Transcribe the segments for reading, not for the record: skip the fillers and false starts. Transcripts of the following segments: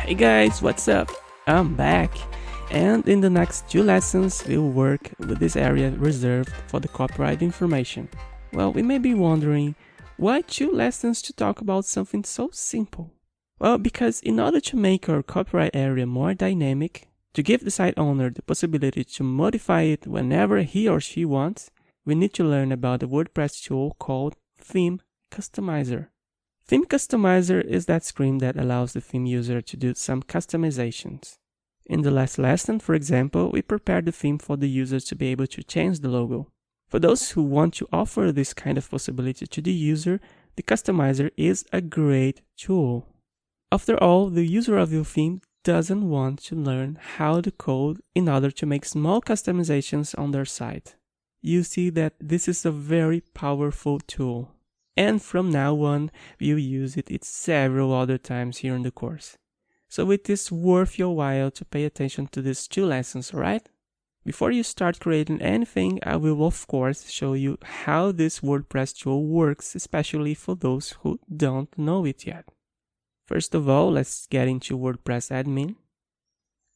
Hey guys, what's up? I'm back, and in the next two lessons we'll work with this area reserved for the copyright information. Well, we may be wondering, why two lessons to talk about something so simple? Well, because in order to make our copyright area more dynamic, to give the site owner the possibility to modify it whenever he or she wants, we need to learn about a WordPress tool called Theme Customizer. Theme Customizer is that screen that allows the theme user to do some customizations. In the last lesson, for example, we prepared the theme for the users to be able to change the logo. For those who want to offer this kind of possibility to the user, the Customizer is a great tool. After all, the user of your theme doesn't want to learn how to code in order to make small customizations on their site. You see that this is a very powerful tool. And from now on, we'll use it several other times here in the course. So it is worth your while to pay attention to these two lessons, alright? Before you start creating anything, I will of course show you how this WordPress tool works, especially for those who don't know it yet. First of all, let's get into WordPress admin.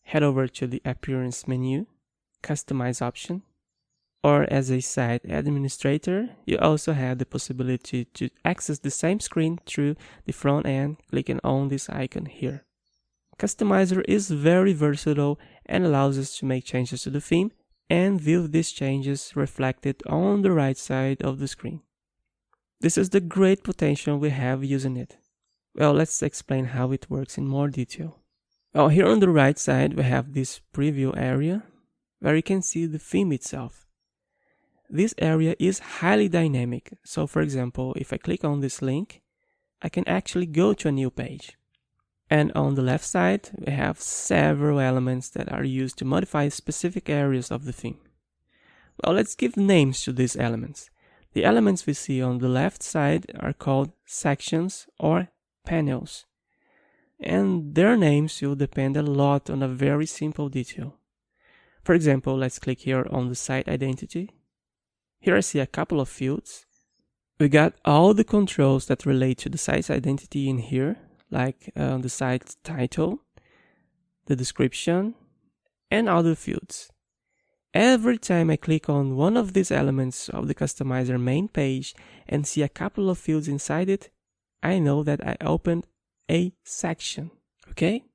Head over to the appearance menu, customize option. Or as a site administrator, you also have the possibility to access the same screen through the front end, clicking on this icon here. Customizer is very versatile and allows us to make changes to the theme and view these changes reflected on the right side of the screen. This is the great potential we have using it. Well, let's explain how it works in more detail. Well, here on the right side, we have this preview area where you can see the theme itself. This area is highly dynamic, so for example, if I click on this link, I can actually go to a new page. And on the left side, we have several elements that are used to modify specific areas of the theme. Well, let's give names to these elements. The elements we see on the left side are called sections or panels. And their names will depend a lot on a very simple detail. For example, let's click here on the site identity. Here I see a couple of fields. We got all the controls that relate to the site's identity in here, like the site title, the description, and other fields. Every time I click on one of these elements of the Customizer main page and see a couple of fields inside it, I know that I opened a section, okay?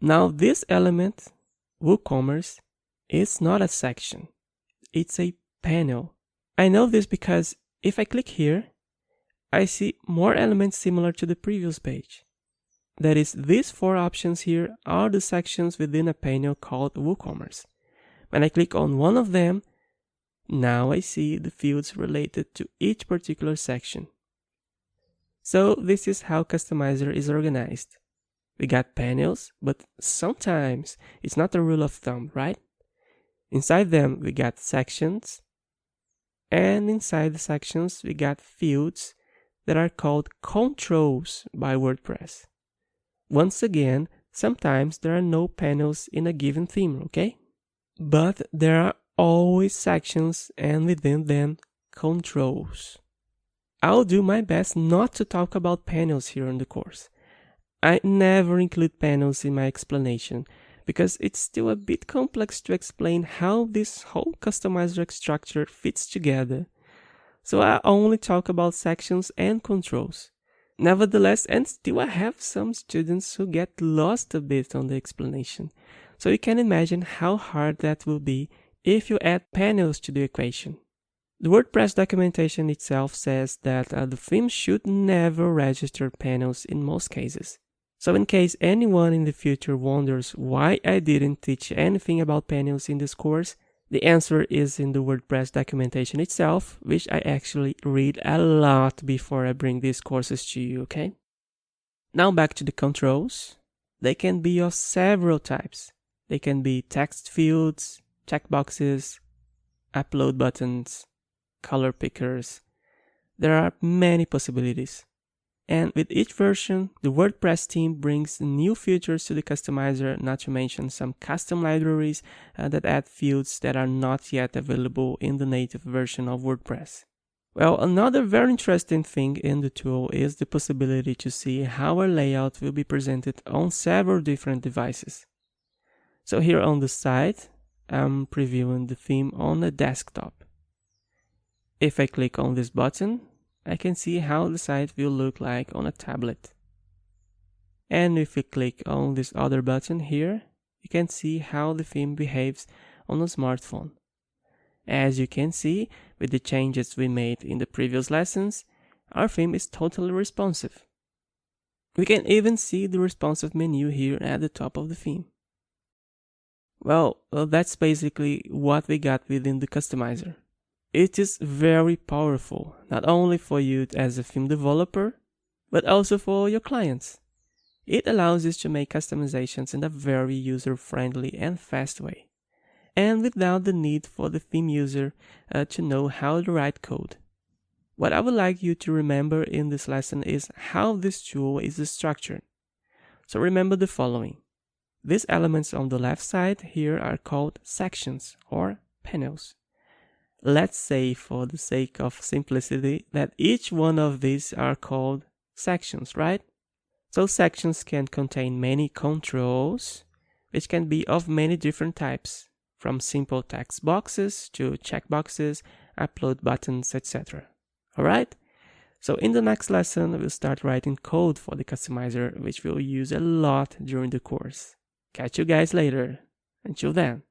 Now this element, WooCommerce, is not a section. It's a panel. I know this because if I click here, I see more elements similar to the previous page. That is, these four options here are the sections within a panel called WooCommerce. When I click on one of them, now I see the fields related to each particular section. So this is how Customizer is organized. We got panels, but sometimes it's not a rule of thumb, right? Inside them, we got sections. And inside the sections, we got fields that are called controls by WordPress. Once again, sometimes there are no panels in a given theme, okay? But there are always sections and within them, controls. I'll do my best not to talk about panels here in the course. I never include panels in my explanation, because it's still a bit complex to explain how this whole customizer structure fits together. So I only talk about sections and controls. Nevertheless, and still I have some students who get lost a bit on the explanation. So you can imagine how hard that will be if you add panels to the equation. The WordPress documentation itself says that the theme should never register panels in most cases. So in case anyone in the future wonders why I didn't teach anything about panels in this course, the answer is in the WordPress documentation itself, which I actually read a lot before I bring these courses to you, okay? Now back to the controls. They can be of several types. They can be text fields, checkboxes, upload buttons, color pickers. There are many possibilities. And with each version, the WordPress team brings new features to the Customizer, not to mention some custom libraries that add fields that are not yet available in the native version of WordPress. Well, another very interesting thing in the tool is the possibility to see how our layout will be presented on several different devices. So here on the side, I'm previewing the theme on a desktop. If I click on this button, I can see how the site will look like on a tablet. And if we click on this other button here, you can see how the theme behaves on a smartphone. As you can see, with the changes we made in the previous lessons, our theme is totally responsive. We can even see the responsive menu here at the top of the theme. Well, that's basically what we got within the customizer. It is very powerful, not only for you as a theme developer, but also for your clients. It allows us to make customizations in a very user-friendly and fast way, and without the need for the theme user to know how to write code. What I would like you to remember in this lesson is how this tool is structured. So remember the following. These elements on the left side here are called sections or panels. Let's say, for the sake of simplicity, that each one of these are called sections, right? So sections can contain many controls, which can be of many different types, from simple text boxes to checkboxes, upload buttons, etc. Alright? So in the next lesson, we'll start writing code for the customizer, which we'll use a lot during the course. Catch you guys later. Until then.